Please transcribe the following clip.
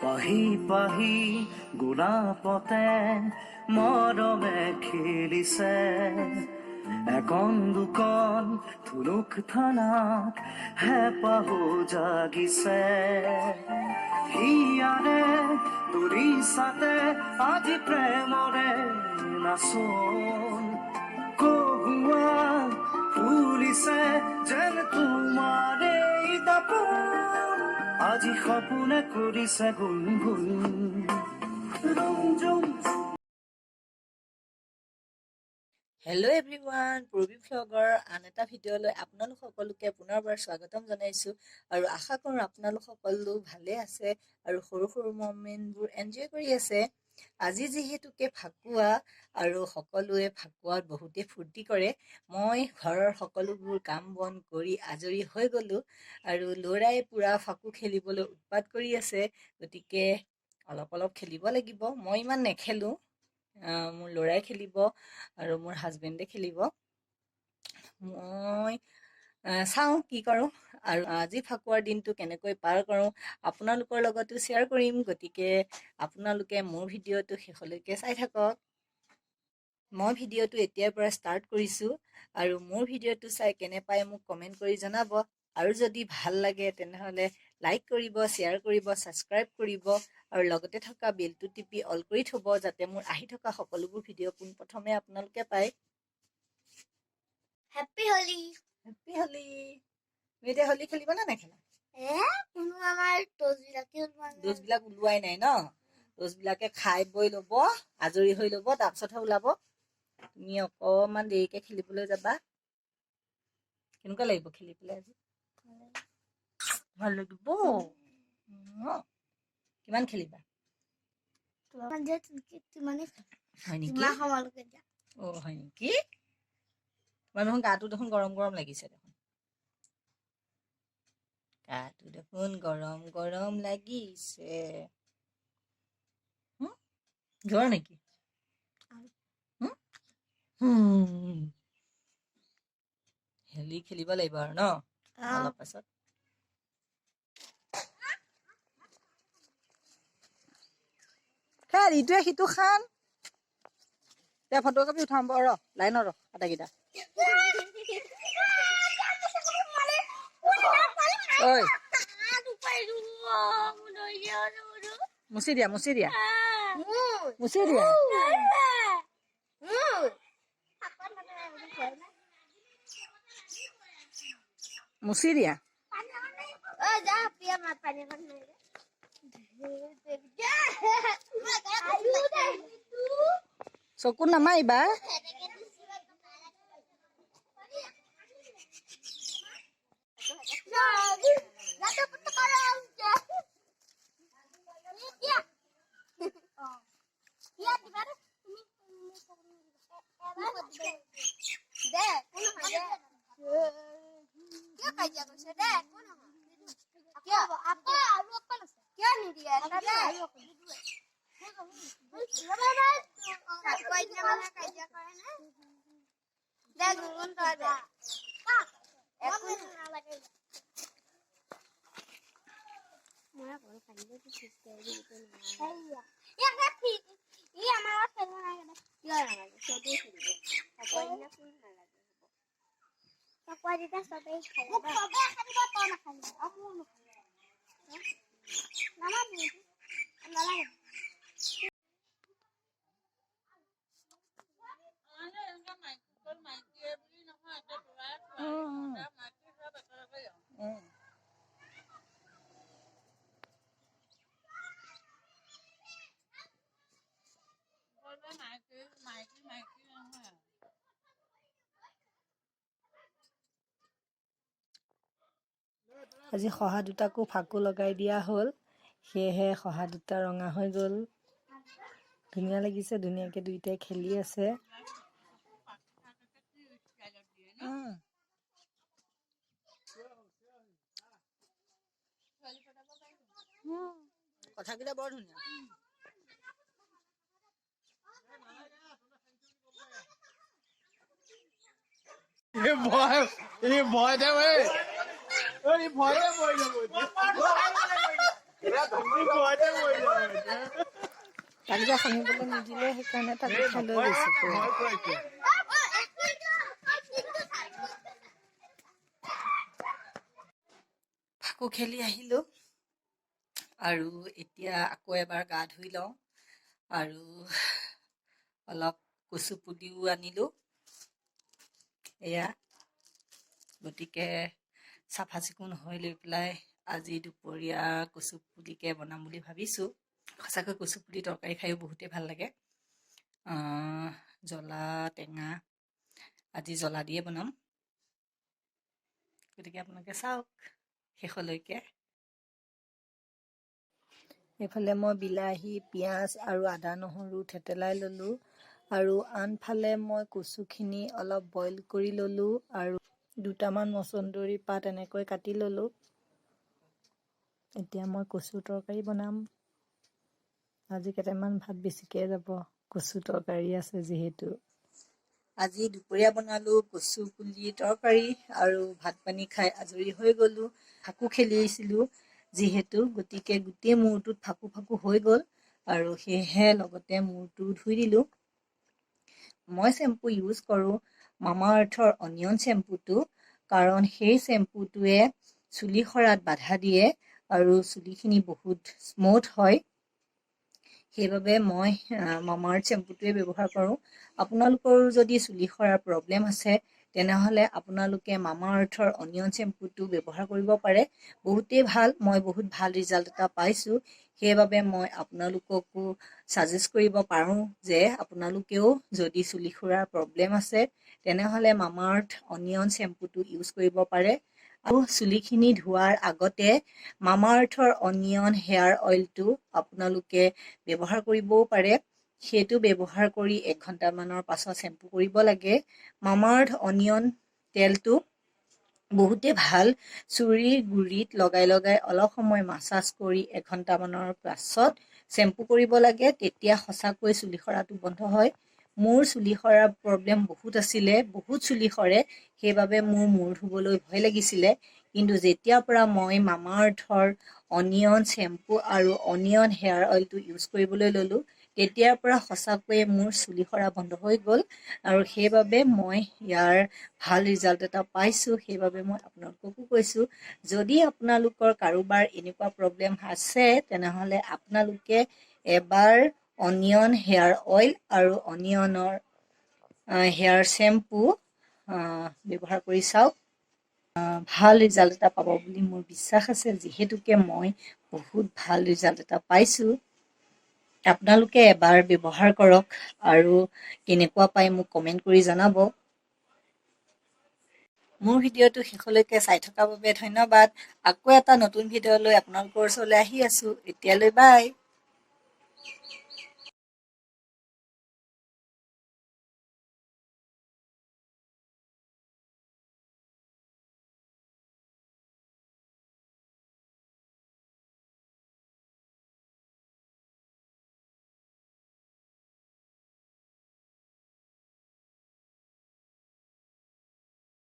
পাহি পাহি গোলাপতে মৰমে খেলিছে এখন দুখন থুলুক থানাত হেঁপাহো জাগিছে হিয়াৰে তুলিছাতে আজি প্ৰেমৰে নাচোন কহুৱা ফুলিছে যেন তোমাৰ এই দাপোন আজি সপোনে কৰিছে গুণগুণ ৰঞ্জুম। হেল্ল' এভৰিৱান, পূৰবী ভ্লগৰ আন এটা ভিডিঅ'লৈ আপোনালোক সকলোকে পুনৰবাৰ স্বাগতম জনাইছোঁ আৰু আশা কৰোঁ আপোনালোক সকলো ভালে আছে আৰু সৰু সৰু মমেণ্টবোৰ এনজয় কৰি আছে। আজি যিহেতুকে ফাকুৱা আৰু সকলোৱে ফাকুৱাত বহুতে ফূৰ্তি কৰে, মই ঘৰৰ সকলোবোৰ কাম বন কৰি আজৰি হৈ গ'লোঁ আৰু ল'ৰাই পূৰা ফাকু খেলিবলৈ উৎপাত কৰি আছে, গতিকে অলপ অলপ খেলিব লাগিব। মই ইমান নেখেলোঁ, মোৰ ল'ৰাই খেলিব আৰু মোৰ হাজবেণ্ডে খেলিব। মই চাওঁ কি কৰোঁ আৰু আজি ফাকুৱাৰ দিনটো কেনেকৈ পাৰ কৰোঁ আপোনালোকৰ লগতো শ্বেয়াৰ কৰিম, গতিকে আপোনালোকে মোৰ ভিডিঅ'টো শেষলৈকে চাই থাকক। মই ভিডিঅ'টো এতিয়াৰ পৰা ষ্টাৰ্ট কৰিছোঁ আৰু মোৰ ভিডিঅ'টো চাই কেনে পাই মোক কমেণ্ট কৰি জনাব আৰু যদি ভাল লাগে তেনেহ'লে লাইক কৰিব, শ্বেয়াৰ কৰিব, ছাবস্ক্ৰাইব কৰিব আৰু লগতে থকা বেলটো টিপি অল কৰি থ'ব যাতে মোৰ আহি থকা সকলোবোৰ ভিডিঅ' পোনপ্ৰথমে আপোনালোকে পায়। হেপী হোলি। হেপী হোলি। তুমি এতিয়া হোলি খেলিব নে নেখেলা? কোনো আমাৰ ড'জবিলাক ওলোৱাই নাই ন? ড'জবিলাকে খাই বৈ ল'ব, আজৰি হৈ ল'ব, তাৰপিছতহে ওলাব। তুমি অকণমান দেৰিকৈ খেলিবলৈ যাবা। কেনেকুৱা লাগিব খেলি পেলাই আজি? ভাল লাগিব। কিমান খেলিবা? হয় নেকি? অ' হয় নেকি? তোমাৰ দেখোন গাটো দেখোন গৰম গৰম লাগিছে দেখোন। গাটো দেখোন গৰম গৰম লাগিছে। জ্বৰ নেকি? হোলি খেলিব লাগিব আৰু ন অলপ পাছত। খান ইটোৱে সিটো খান এতিয়া ফটো কপি উঠাম ৰ লাইনত ৰ আটাইকেইটা। ঐ মুচি দিয়া মুচি দিয়া মুচি দিয়া। মুচি দিয়া। চকু নামাৰিবা। আজি শহা দুটাকো ফাকু লগাই দিয়া হ'ল, সেয়েহে শহা দুটা ৰঙা হৈ গ'ল। ধুনীয়া লাগিছে, ধুনীয়াকৈ দুইটাই খেলি আছে। কথাকেইটা বৰ ধুনীয়া। এই ভয়তে মই এই ভয়তে মৰি যাব ভয়তে মৰি যাব তাক যে সানিবলৈ নিদিলে সেইকাৰণে তাক উঠাই লৈ গৈছে পুৰা। ফাকু খেলি আহিলোঁ আৰু এতিয়া আকৌ এবাৰ গা ধুই লওঁ আৰু অলপ কচু পুলিও আনিলোঁ। এয়া গতিকে চাফা চিকুণ হৈ লৈ পেলাই আজি দুপৰীয়া কচু পুলিকে বনাম বুলি ভাবিছোঁ। সঁচাকৈ কচু পুলি তৰকাৰী খায়ো বহুতেই ভাল লাগে। জ্বলা টেঙা আজি জ্বলা দিয়ে বনাম। গতিকে আপোনালোকে চাওক শেষলৈকে। এইফালে মই বিলাহী পিঁয়াজ আৰু আদা নহৰু থেতেলাই ল'লোঁ আৰু আনফালে মই কচুখিনি অলপ বইল কৰি ল'লোঁ আৰু দুটামান মচন্দৰী পাত এনেকৈ কাটি ল'লোঁ। এতিয়া মই কচু তৰকাৰী বনাম। আজি কেইটামান ভাত বেছিকৈ যাব, কচু তৰকাৰী আছে যিহেতু। আজি দুপৰীয়া বনালোঁ কচু পুলি তৰকাৰী আৰু ভাত পানী খাই আজৰি হৈ গ'লোঁ। ফাকু খেলি আহিছিলোঁ যিহেতু, গতিকে গোটেই মূৰটোত ফাকু ফাকু হৈ গ'ল আৰু সেয়েহে লগতে মূৰটো ধুই দিলোঁ। মই চেম্পু ইউজ কৰোঁ মামাআৰ্থৰ অনিয়ন চেম্পুটো, কাৰণ সেই চেম্পুটোৱে চুলি সৰাত বাধা দিয়ে আৰু চুলিখিনি বহুত স্মুথ হয়। সেইবাবে মই মামাআৰ্থ চেম্পুটোৱে ব্যৱহাৰ কৰোঁ। আপোনালোকৰো যদি চুলি সৰাৰ প্ৰব্লেম আছে তেনেহ'লে আপোনালোকে মামাআৰ্থৰ অনিয়ন চেম্পুটো ব্যৱহাৰ কৰিব পাৰে। বহুতেই ভাল, মই বহুত ভাল ৰিজাল্ট এটা পাইছোঁ। সেইবাবে মই আপোনালোককো ছাজেষ্ট কৰিব পাৰোঁ যে আপোনালোকেও যদি চুলি সৰাৰ প্ৰব্লেম আছে তেনেহ'লে মামাআৰ্থ অনিয়ন চেম্পুটো ইউজ কৰিব পাৰে। আৰু চুলিখিনি ধোৱাৰ আগতে মামাআৰ্থৰ অনিয়ন হেয়াৰ অইলটো আপোনালোকে ব্যৱহাৰ কৰিবও পাৰে। সেইটো ব্যৱহাৰ কৰি 1 ঘণ্টামানৰ পাছত চেম্পু কৰিব লাগে। মামাআৰ্থ অনিয়ন তেলটো বহুতেই ভাল। চুলিৰ গুৰিত লগাই লগাই অলপ সময় মাছাজ কৰি 1 ঘণ্টামানৰ পাছত চেম্পু কৰিব লাগে, তেতিয়া সঁচাকৈ চুলি সৰাটো বন্ধ হয়। মোৰ চুলি সৰাৰ প্ৰব্লেম বহুত আছিলে, বহুত চুলি সৰে, সেইবাবে মোৰ মূৰ ধুবলৈ ভয় লাগিছিলে। কিন্তু যেতিয়াৰ পৰা মই মামাআৰ্থৰ অনিয়ন চেম্পু আৰু অনিয়ন হেয়াৰ অইলটো ইউজ কৰিবলৈ ল'লোঁ তেতিয়াৰ পৰা সঁচাকৈয়ে মোৰ চুলি সৰা বন্ধ হৈ গ'ল আৰু সেইবাবে মই ইয়াৰ ভাল ৰিজাল্ট এটা পাইছোঁ। সেইবাবে মই আপোনালোককো কৈছোঁ, যদি আপোনালোকৰ কাৰোবাৰ এনেকুৱা প্ৰব্লেম আছে তেনেহ'লে আপোনালোকে এবাৰ অনিয়ন হেয়াৰ অইল আৰু অনিয়নৰ হেয়াৰ চেম্পু ব্যৱহাৰ কৰি চাওক। ভাল ৰিজাল্ট এটা পাব বুলি মোৰ বিশ্বাস আছে, যিহেতুকে মই বহুত ভাল ৰিজাল্ট এটা পাইছোঁ। আপোনালোকে এবাৰ ব্যৱহাৰ কৰক আৰু কেনেকুৱা পায় মোক কমেণ্ট কৰি জনাব। মোৰ ভিডিঅ'টো শেষলৈকে চাই থকাৰ বাবে ধন্যবাদ। আকৌ এটা নতুন ভিডিঅ' লৈ আপোনালোকৰ ওচৰলৈ আহি আছোঁ। এতিয়ালৈ বাই।